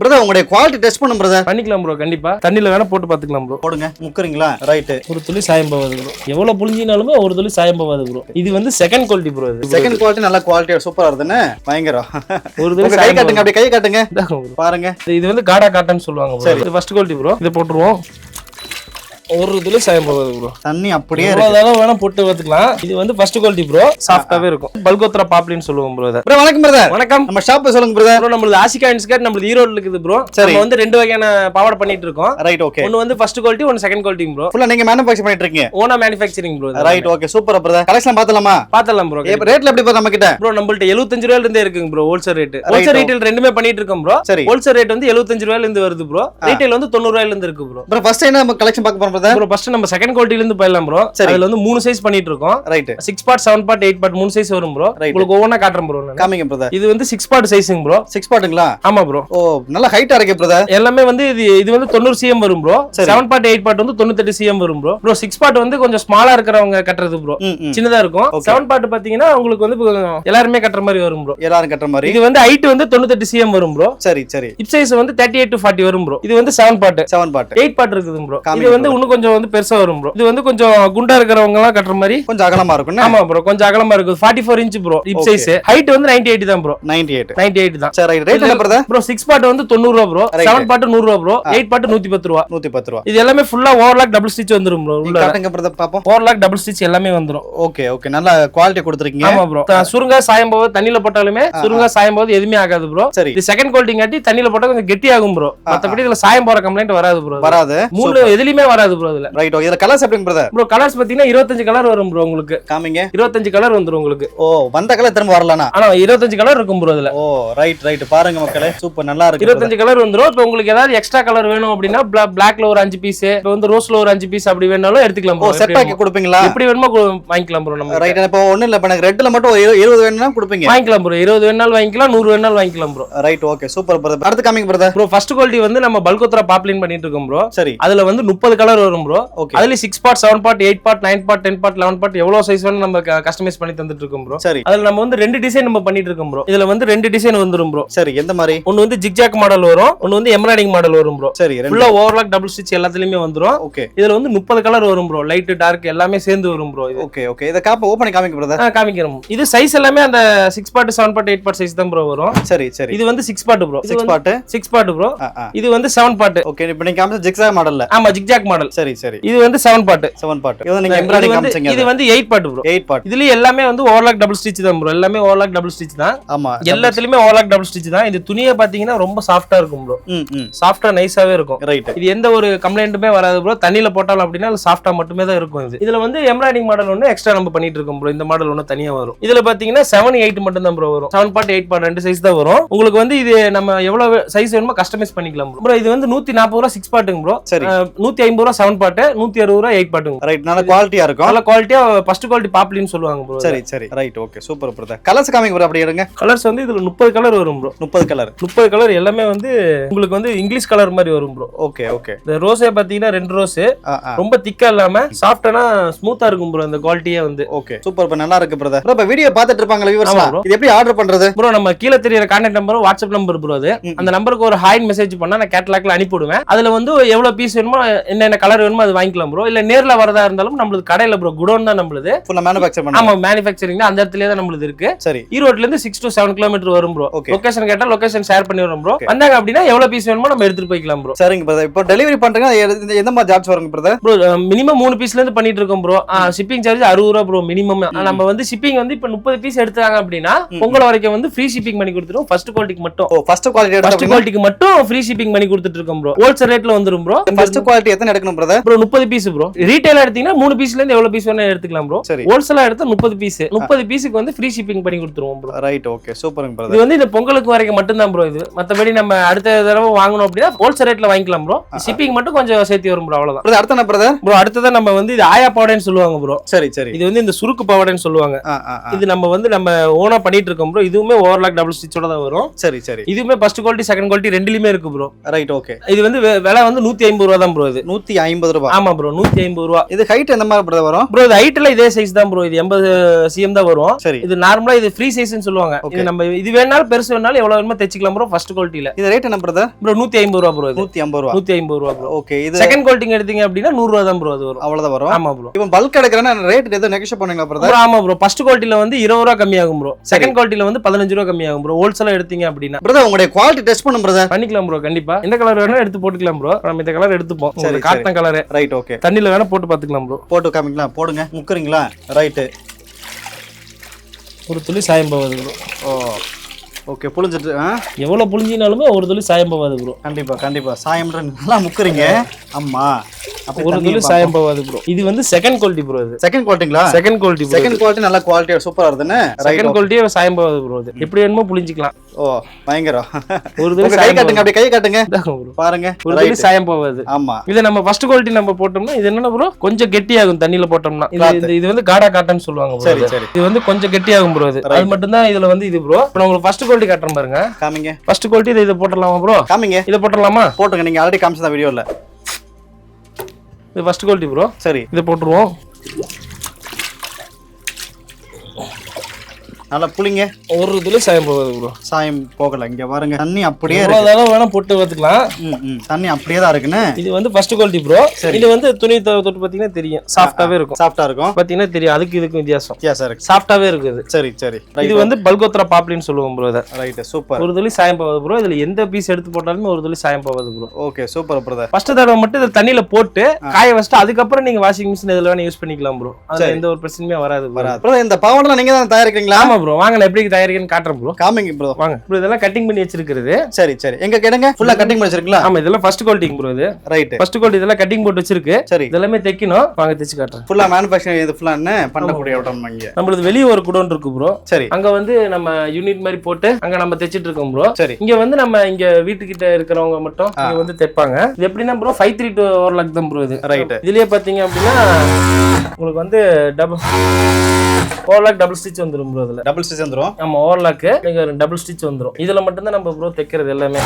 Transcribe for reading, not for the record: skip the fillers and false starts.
Brother உங்களுடைய quality test பண்ணும் brother. பண்ணிக்கலாம் ப்ரோ, கண்டிப்பா தண்ணில வேணா போட்டு பாத்துக்கலாம் ப்ரோ. போடுங்க, முக்குறீங்களா? ரைட். ஒரு துளி சாயம் போவாது ப்ரோ, எவ்வளவு புளிஞ்சினாலுமே ஒரு துளி சாயம் போவாது ப்ரோ. இது வந்து செகண்ட் குவாலிட்டி ப்ரோ. இது செகண்ட் குவாலிட்டி நல்ல குவாலிட்டியா சூப்பரா இருக்குன்னு பயங்கரம். ஒரு துளி கை காட்டுங்க, அப்படியே கை காட்டுங்க பாருங்க. இது வந்து காடா காட்டன் சொல்லுவாங்க ப்ரோ. இது ஃபர்ஸ்ட் குவாலிட்டி ப்ரோ. இதை போட்டுருவோம். ஒரு துளி சாயம் போகாது ப்ரோ. தண்ணி அப்படியே வேணா போட்டு பார்த்துக்கலாம். இது வந்து ஃபர்ஸ்ட் குவாலிட்டி ப்ரோ, சாஃப்டாவே இருக்கும். பல்கோத்ரா பாப்லின்னு சொல்லுவோம் ப்ரோ. ப்ரோ வணக்கம் பிரதர். வணக்கம். நம்ம ஷாப் சொல்லுங்க பிரதர். ப்ரோ நம்மளது ஆசிகா இன்ஸ்கர்ட் நம்மளது ஈரோட்ல இருக்குது ப்ரோ. நம்ம வந்து ரெண்டு வகையான பாவாடை பண்ணிட்டு இருக்கோம். Right, okay. ஒன்னு வந்து ஃபர்ஸ்ட் குவாலிட்டி, ஒன்னு செகண்ட் குவாலிட்டி ப்ரோ. ஃபுல்லா நீங்க மேனுஃபேக்சர் பண்ணிட்டு இருக்கீங்க? ஓனா manufacturing bro. Right, okay, super brother. Collection பார்த்தலாமா? பார்த்தலாம் ப்ரோ. ரேட்ல எப்படி ப்ரோ நம்ம கிட்ட? ப்ரோ நம்மள்ட்ட 75 ரூபாயில இருந்தே இருக்குங்க bro. Wholesale rate, wholesale retail ரெண்டுமே பண்ணிட்டு இருக்கோம் ப்ரோ. ஹோல்சேல் ரேட் வந்து 75 ரூபாயில இருந்து வருது ப்ரோ. ரீட்டைல் வந்து 90 ரூபாயில இருந்து இருக்கு ப்ரோ. ப்ரோ ஃபர்ஸ்ட் என்ன நம்ம கலெக்ஷன் பார்க்க போறோம் பிரதர்? ப்ரோ ஃபர்ஸ்ட் நம்ம செகண்ட் குவாலிட்டில இருந்து போயிடலாம் ப்ரோ. அதுல வந்து 3 சைஸ் பண்ணிட்டு இருக்கோம். Right. 6 part, 7 part, 8 part 3 size வரும் ப்ரோ. உங்களுக்கு ஒவ்வொண்ணா காட்றேன் ப்ரோ. காமிங்க பிரதர். இது வந்து 6 பார்ட் சைஸ்ங்க ப்ரோ. 6 பார்ட்ங்களா? ஆமா ப்ரோ. ஓ நல்ல ஹைட்டா இருக்கு பிரதர். எல்லாமே வந்து இது வந்து 90 cm வரும் ப்ரோ. 7 பார்ட் 8 பார்ட் வந்து 98 cm வரும் ப்ரோ. ப்ரோ 6 பார்ட் வந்து கொஞ்சம் ஸ்மாலா இருக்கிறவங்க கட்டுறது ப்ரோ. சின்னதா இருக்கும். 7 பார்ட் பாத்தீங்கன்னா உங்களுக்கு வந்து எல்லாரும் கட்டுற மாதிரி வரும் ப்ரோ. எல்லாரும் கட்டுற மாதிரி. இது வந்து ஹைட் வந்து 98 cm வரும் ப்ரோ. சரி சரி. ஹிப் சைஸ் வந்து 38 to 40 வரும் ப்ரோ. இது வந்து 7 பார்ட். 8 பார்ட் இருக்குது ப்ரோ. இது வந்து இன்னும் கொஞ்சம் வந்து பெருசா வரும் ப்ரோ. இது வந்து கொஞ்சம் குண்டா இருக்கிறவங்க எல்லாம் கட்டுற மாதிரி கொஞ்சம் அகலமா இருக்கும். ஆமா ப்ரோ, கொஞ்சம் அகலமா இருக்கு. 44 inch bro hip size. Height வந்து 98 தான் ப்ரோ. 98 தான். சரி, ரேட் என்ன பிரதர்? ப்ரோ 6 பார்ட் வந்து 90 ரூபாய் ப்ரோ. 7 பார்ட் 100 ரூபாய் ப்ரோ. 8 பார்ட் 110 ரூபாய். 110 ரூபாய். இது எல்லாமே ஃபுல்லா ஓவர்லாக் டபுள் ஸ்டிட்ச் வந்துரும் ப்ரோ. உள்ள காட்டுங்க பிரதர் பாப்போம். ஓவர்லாக் டபுள் ஸ்டிட்ச் எல்லாமே வந்துரும். ஓகே ஓகே, நல்ல குவாலிட்டி கொடுத்திருக்கீங்க. ஆமா ப்ரோ. சுருங்கா சாயம் போது தண்ணில போட்டாலுமே சுருங்கா சாயம் போது எதுமே ஆகாது ப்ரோ. இது செகண்ட் குவாலிட்டி காட்டி தண்ணில போட்டா கொஞ்சம் கெட்டி ஆகும் ப்ரோ. மத்தபடி இதுல சாயம் போற கம்ப்ளைண்ட் வராது ப்ரோ. வராது. மூணு எதுலயுமே வராது ப்ரோ இதுல. ரைட். இதுல கலர்ஸ் எப்படிங்க பிரதர்? ப்ரோ கலர்ஸ் பாத்தீங்கன்னா 25 கலர் வரும் ப்ரோ. உங்களுக்கு காமிங்க. 25 கலர் வந்துரும் உங்களுக்கு. ஓ வந்த கலர் திரும்ப வரலனா? ஆனா 25 கலர் இருக்கும் ப்ரோ இதுல. ஓ ரைட் ரைட், பாருங்க மக்களே, சூப்பர் நல்லா இருக்கு. 25 கலர் வந்துரும். இப்போ உங்களுக்கு ஏதாவது எக்ஸ்ட்ரா கலர் வேணும் அப்படினா பிளாக்ல ஒரு 5 பீஸ், இப்போ வந்து ரோஸ்ல ஒரு 5 பீஸ் அப்படி வேணாலும் எடுத்துக்கலாம் ப்ரோ. செட் ஆக்கி கொடுப்பீங்களா? எப்படி வேணுமோ வாங்கிக்கலாம் ப்ரோ நம்ம. ரைட். இப்போ ஒண்ணு இல்ல, இப்போ எனக்கு ரெட்ல மட்டும் 20 வேணும்னா கொடுப்பீங்க? வாங்கிக்கலாம் ப்ரோ. 20 வேணாலும் வாங்கிக்கலாம், 100 வேணாலும் வாங்கிக்கலாம் bro. Right, okay, super brother. அடுத்து காமிங்க பிரதர். ப்ரோ ஃபர்ஸ்ட் குவாலிட்டி வந்து நம்ம பல்கோத்ரா பாப்லின் பண்ணிட்டு இருக்கோம் ப்ரோ. சரி. அதுல வந்து 30 கலர் வரும் ப்ரோ. அதுல 6 part, 7 part, 8 part, 9 part, 10 part, 11 part எவ்வளவு சைஸ் வேணும் நம்ம கஸ்டமைஸ் பண்ணி தந்துட்டு இருக்கோம் ப்ரோ. சரி. அதுல நம்ம வந்து 2 டிசைன் நம்ம பண்ணிட்டு இருக்கோம் ப்ரோ. இதுல வந்து 2 டிசைன் வந்துரும் ப்ரோ. சரி, எந்த மாதிரி? ஒன்னு வந்து ஜிக்ஜாக் மாடல் வரும், ஒன்னு வந்து எம்ப்ராய்டிங் மாடல் வரும் ப்ரோ. சரி. ஃபுல்லா ஓவர்லாக் டபுள் ஸ்டிட்ச் எல்லாத்துலயுமே வந்துரும். ஓகே. இதுல வந்து 30 கலர் வரும் ப்ரோ. லைட் டார்க் எல்லாமே சேர்ந்து வரும் ப்ரோ. இது ஓகே ஓகே. இத காப்ப ஓபன் பண்ணி காமிங்க பிரதர். காமிக்கிறோம். இது சைஸ் எல்லாமே அந்த 6 பார்ட், 7 பார்ட், 8 பார்ட் சைஸ் தான் ப்ரோ வரும். சரி சரி. இது வந்து 6 பார்ட் ப்ரோ. 6 part bro. இது வந்து 7 பார்ட். ஓகே. இப்போ நீங்க காமிச்ச ஜிக்ஜாக் மாடல்ல. ஆமா, ஜிக்ஜாக் மாடல். சரி சரி. இது வந்து 7 பார்ட். இது நீங்க எம்ப்ராய்டிங் காமிச்சீங்க. இது வந்து 8 பார்ட் ப்ரோ. 8 பார்ட். இதுல எல்லாமே வந்து ஓவர்லாக் டபுள் ஸ்டிட்ச் தான் ப்ரோ. எல்லாமே ஓவர்லாக் டபுள் ஸ்டிட்ச் தான். ஆமா, எல்லாத்துலயுமே ஓவர்லாக் டபுள் ஸ்டிட்ச் தான். இது துணியை பாத்தீங்கன்னா ரொம்ப சாஃப்ட்டா இருக்கும் ப்ரோ. சாஃப்ட்டா நைஸாவே இருக்கும். ரைட். இது எந்த ஒரு கம்ப்ளைண்ட்டுமே வராது ப்ரோ. தண்ணில போட்டாலும் அப்படினா சாஃப்ட்டா மட்டுமே தான் இருக்கும் இது. இதுல வந்து எம்ப்ராய்டிங் மாடல் ஒன்னு எக்ஸ்ட்ரா நம்ம பண்ணிட்டு இருக்கோம் ப்ரோ. இந்த மாடல் ஒன்னு தனியா வரும். இதுல பாத்தீங்கன்னா 7, 8 மட்டும் தான் ப்ரோ வரும். 7 பார்ட், 8 பார்ட் ரெண்டு சைஸ் தான் வரும். உங்களுக்கு வந்து இது நம்ம எவ்வளவு சைஸ் வேணுமோ கஸ்டமைஸ் பண்ணிக்கலாம் ப்ரோ. இது வந்து 140 ரூபாய் 6 பார்ட்டுங்க ப்ரோ. சரி. 150 ரூபாய் 7 பார்ட், 160 ரூபாய் 8 பார்ட்டுங்க. ரைட். நல்ல குவாலிட்டியா இருக்கும். நல்ல குவாலிட்டியா ஃபர்ஸ்ட் குவாலிட்டி பாப்லின்னு சொல்லுவாங்க ப்ரோ. சரி சரி. Right, okay, super brother. Colours காமிங்க ப்ரோ. அப்படியே எடுங்க. கலர்ஸ் வந்து இதுல 30 கலர் வரும் ப்ரோ. 30 கலர் எல்லாமே வந்து உங்களுக்கு வந்து இங்கிலீஷ் கலர் மாதிரி வரும் ப்ரோ. Okay okay. இந்த ரோஸே பாத்தீங்கன்னா 2 ரோஸ் ரொம்ப திக்கா இல்லாம சாஃப்ட்டானா ஸ்மூத்தா இருக்கும் ப்ரோ. இந்த குவாலிட்டியே வந்து ஓகே சூப்பர். இப்ப நல்லா இருக்கு பிரதர். இப்ப வீடியோ பார்த்துட்டு இருப்பாங்க வியூவர்ஸ். இது எப்படி ஆர்டர் பண்றது ப்ரோ? நம்ம கீழ தெரியற contact number WhatsApp number bro. அது அந்த நம்பருக்கு ஒரு ஹாய் மெசேஜ் பண்ணா நான் கேட்டலாக்ல அனுப்பி விடுவேன். அதுல வந்து எவ்வளவு பீஸ் வேணுமோ என்னென்ன கலர் வேணுமோ அது வாங்கிக்கலாம் ப்ரோ. இல்ல நேர்ல வரதா இருந்தாலும் நம்மளுக்கு கடையில ப்ரோ. குடோன் தான் நம்மளுது. ஃபுல்லா மேனுஃபேக்சர் பண்ணி. ஆமா, மேனுஃபேக்சரிங் அந்த இடத்துலயே தான் நம்மளுது இருக்கு. சரி. ஈரோட்ல இருந்து 6 to 7 கிலோமீட்டர் வரும் ப்ரோ. லொகேஷன் கேட்டா லொகேஷன் ஷேர் பண்ணி வரோம் ப்ரோ. வந்தாங்க அப்படின்னா எவ்வளவு பீஸ் வேணுமோ நம்ம எடுத்துட்டு போய்க்கலாம் ப்ரோ. சரிங்க பிரதர். இப்போ டெலிவரி பண்றீங்க, எந்த மாதிரி சார்ஜ் வருங்க பிரதர்? ப்ரோ மினிமம் 3 பீஸ்ல இருந்து பண்ணிட்டு இருக்கோம் ப்ரோ. ஷிப்பிங் சார்ஜ் 60 ரூபாய் ப்ரோ மினிமம். நம்ம வந்து ஷிப்பிங் வந்து இப்ப 30 பீஸ் எடுத்தாங்க அப்படின்னா பொங்கல் வரைக்கும் வந்து ஃப்ரீ ஷிப்பிங் பண்ணி கொடுத்துருவோம். ஃபர்ஸ்ட் குவாலிட்டிக்கு மட்டும். ஃபர்ஸ்ட் குவாலிட்டிக்கு மட்டும் ஃப்ரீ ஷிப்பிங் பண்ணி கொடுத்துட்டு இருக்கோம் ப்ரோ. ஹோல்சேல் ரேட்ல வந்துரும் ப்ரோ. ஃபர்ஸ்ட் குவாலிட்டி எத்தனை எடுக்கணும் பிரதர்? Bro 30 piece bro. ரீட்டைலா எடுத்தீங்கன்னா 3 பீஸ்ல இருந்து எவ்வளவு பீஸ் வேணா எடுத்துக்கலாம் ப்ரோ. ஹோல்சேலா எடுத்தா 30 பீஸ். 30 பீஸ்க்கு வந்து ஃப்ரீ ஷிப்பிங் பண்ணி கொடுத்துருவோம் ப்ரோ. ரைட், ஓகே, சூப்பர்ங்க பிரதர். இது வந்து இந்த பொங்கலுக்கு வரைக்கும் மட்டும் தான் ப்ரோ இது. மத்தபடி நம்ம அடுத்த தடவை வாங்கணும் அப்படின்னா ஹோல்சேல் ரேட்ல வாங்கிக்கலாம் ப்ரோ. ஷிப்பிங் மட்டும் கொஞ்சம் சேர்த்து வரும் ப்ரோ. அவ்வளவுதான். அடுத்த என்ன பிரதர்? ப்ரோ அடுத்ததான் நம்ம வந்து இது ஆயா பாவாடைன்னு சொல்லுவாங்க ப்ரோ. சரி சரி. இது வந்து இந்த சுருக்கு பாவாடைன்னு சொல்லுவாங்க. இது நம்ம வந்து நம்ம ஓனா பண்ணிட்டு இருக்கோம் ப்ரோ. இதுவுமே ஓவர்லாக் டபுள் ஸ்டிச்சோட தான் வரும். சரி சரி. இதுவுமே ஃபர்ஸ்ட் குவாலிட்டி செகண்ட் குவாலிட்டி ரெண்டுலயுமே இருக்கு ப்ரோ. Right, okay. இது வந்து விலை வந்து 150 ரூபாய் தான் ப்ரோ. இது 150 150 ரூபாய். ஆமா ப்ரோ 150 ரூபாய். இது ஹைட் எந்த மாதிரி ப்ரோ வரும்? ப்ரோ இது ஹைட்ல இதே சைஸ் தான் ப்ரோ. இது 80 cm தான் வரும். சரி. இது நார்மலா இது ஃப்ரீ சைஸ்னு சொல்லுவாங்க. இது நம்ம இது வேணாலும் பெருசு வேணாலும் எவ்வளவு வேணுமோ தைச்சிக்கலாம் ப்ரோ ஃபர்ஸ்ட் குவாலிட்டில. இது ரேட் என்ன பிரதர்? ப்ரோ 150 ரூபாய் ப்ரோ. 150 ரூபாய். 150 ரூபாய் ப்ரோ. ஓகே. இது செகண்ட் குவாலிட்டி எடுத்தீங்க அப்படினா 100 ரூபாய் தான் ப்ரோ அது வரும். அவ்வளவுதான் வரும். ஆமா ப்ரோ. இப்போ பல்க் எடுக்கறனா ரேட் ஏதோ நெகோஷியேட் பண்ணுவீங்களா பிரதர்? ஆமா ப்ரோ. ஃபர்ஸ்ட் குவாலிட்டில வந்து 20 ரூபாய் கம்மியாகும் ப்ரோ. செகண்ட் குவாலிட்டில வந்து 15 ரூபாய் கம்மியாகும் ப்ரோ. ஹோல்சேலா எடுத்தீங்க அப்படினா. பிரதர் உங்களுடைய குவாலிட்டி டெஸ்ட் பண்ணுங்க பிரதர். பண்ணிக்கலாம் ப்ரோ கண்டிப்பா. எந்த கலர் வேணா எடுத்து போட்டுக்கலாம் ப்ரோ. நம்ம இந்த கலர் எடுத்துப்போம். சரி காட்டன் கலர். Right okay. தண்ணில வேணா போட்டு பாத்துக்கலாம் ப்ரோ. போட்டு காமிங்களா? போடுங்க. முக்குறீங்களா? ரைட். ஒரு துளி சாயம் போகாது ப்ரோ. ஓ ஓகே. புளிஞ்சிட்டு எவ்வளவு புளிஞ்சினாலுமே ஒரு துளி சாயம் போகாது ப்ரோ. கண்டிப்பா கண்டிப்பா. சாயம்ன்ற நல்லா முக்குறீங்க. அம்மா ஒரு துளி சாயம் போகாது ப்ரோ. இது வந்து செகண்ட் குவாலிட்டி ப்ரோ. இது செகண்ட் குவாலிட்டிங்களா? Second quality. செகண்ட் குவாலிட்டி நல்ல குவாலிட்டியா சூப்பரா இருக்குதுன்னு. செகண்ட் குவாலிட்டியே சாயம் போகாது ப்ரோ. இது எப்படி வேணுமோ புளிஞ்சிக்கலாம். ஓ பயங்கரம். ஒரு துளி கை காட்டுங்க. அப்படியே கை காட்டுங்க பாருங்க. ஒரு துளி சாயம் போகாது. ஆமா. இது நம்ம ஃபர்ஸ்ட் குவாலிட்டி நம்ம போட்டோம்னா இது என்னன்னா ப்ரோ கொஞ்சம் கெட்டியாகும் தண்ணில போட்டோம்னா. இது வந்து காடா காட்டன் சொல்லுவாங்க ப்ரோ. சரி சரி. இது வந்து கொஞ்சம் கெட்டியாகும் ப்ரோ. அது மட்டும் தான் இதுல வந்து இது ப்ரோ. இப்போ உங்களுக்கு ஃபர்ஸ்ட் குவாலிட்டி காட்டுறேன் பாருங்க. காமிங்க. ஃபர்ஸ்ட் குவாலிட்டி இத போட்டுறலாமா ப்ரோ? காமிங்க. இத போட்டுறலாமா? போட்டுங்க. நீங்க ஆல்ரெடி காமிச்சத வீடியோல. இது ஃபர்ஸ்ட் குவாலிட்டி ப்ரோ. சரி. இத போட்டுருவோம். நல்லா புளிங்க. ஒரு துளி சாயம் போகாது ப்ரோ. சாயம் போகல. இங்க பாருங்க தண்ணி அப்படியே இருக்கு. அவ்வளவுதான் வேணா போட்டு பார்த்துக்கலாம். தண்ணி அப்படியே தான் இருக்குன்னு. இது வந்து ஃபர்ஸ்ட் குவாலிட்டி ப்ரோ. இது வந்து துணி தொட்டு பாத்தீங்கன்னா தெரியும். சாஃப்ட்டாவே இருக்கும். சாஃப்ட்டா இருக்கும். பாத்தீங்கன்னா தெரியும். அதுக்கு இதுக்கும் வித்தியாசம். வித்தியாசம் இருக்கு. சாஃப்ட்டாவே இருக்குது. சரி சரி. இது வந்து பல்கோத்ரா பாப்லின்னு சொல்லுவோம் ப்ரோ. இத ரைட் சூப்பர். ஒரு துளி சாயம் போகாது ப்ரோ. இதுல எந்த பீஸ் எடுத்து போட்டாலுமே ஒரு துளி சாயம் போகாது bro. Okay super brother. First தடவை மட்டும் இத தண்ணில போட்டு காய வச்சிட்டு அதுக்கப்புறம் நீங்க வாஷிங் மிஷின் இதுல வேணா யூஸ் பண்ணிக்கலாம் ப்ரோ. அதுல எந்த ஒரு பிரச்சனையும் வராது ப்ரோ. இந்த பாவாடை நீங்க தான் தயாரிக்கிறீங்களா? ஆமா ப்ரோ. வாங்க நான் எப்படி தயாரிக்கன்னு காட்டுறேன் ப்ரோ. காமிங்க ப்ரோ. வாங்க ப்ரோ. இதெல்லாம் கட்டிங் பண்ணி வச்சிருக்கிறது. சரி சரி. எங்க கேடுங்க ஃபுல்லா கட்டிங் பண்ணி வச்சிருக்கீங்களா? ஆமா இதெல்லாம் ஃபர்ஸ்ட் குவாலிட்டி ப்ரோ. இது ரைட். ஃபர்ஸ்ட் குவாலிட்டி இதெல்லாம் கட்டிங் போட்டு வச்சிருக்கு. சரி. இதெல்லாம் தைக்கணும். வாங்க தைச்சு காட்டுறேன். ஃபுல்லா மேனுஃபேக்சரிங் இது ஃபுல்லா என்ன பண்ணக்கூடிய இடம் இங்க. நம்மளுக்கு வெளிய ஒரு குடோன் இருக்கு ப்ரோ. சரி. அங்க வந்து நம்ம யூனிட் மாதிரி போட்டு அங்க நம்ம தைச்சிட்டு இருக்கோம் ப்ரோ. சரி. இங்க வந்து நம்ம இங்க வீட்டுக்கிட்ட இருக்கிறவங்க மட்டும் இங்க வந்து தைப்பாங்க. இது எப்படின்னா ப்ரோ 532 ஓவர்லாக் தான் ப்ரோ இது. ரைட். இதுலயே பாத்தீங்க அப்படின்னா உங்களுக்கு வந்து டபுள் ஓவர்லாக் டபுள் ஸ்டிச் வந்துரும் ப்ரோ. இதுல டபுள் ஸ்டிச் வந்துரும். ஆமா ஓவர்லாக் நீங்க டபுள் ஸ்டிச் வந்துரும். இதுல மட்டும் தான் நம்ம ப்ரோ தைக்கிறது எல்லாமே.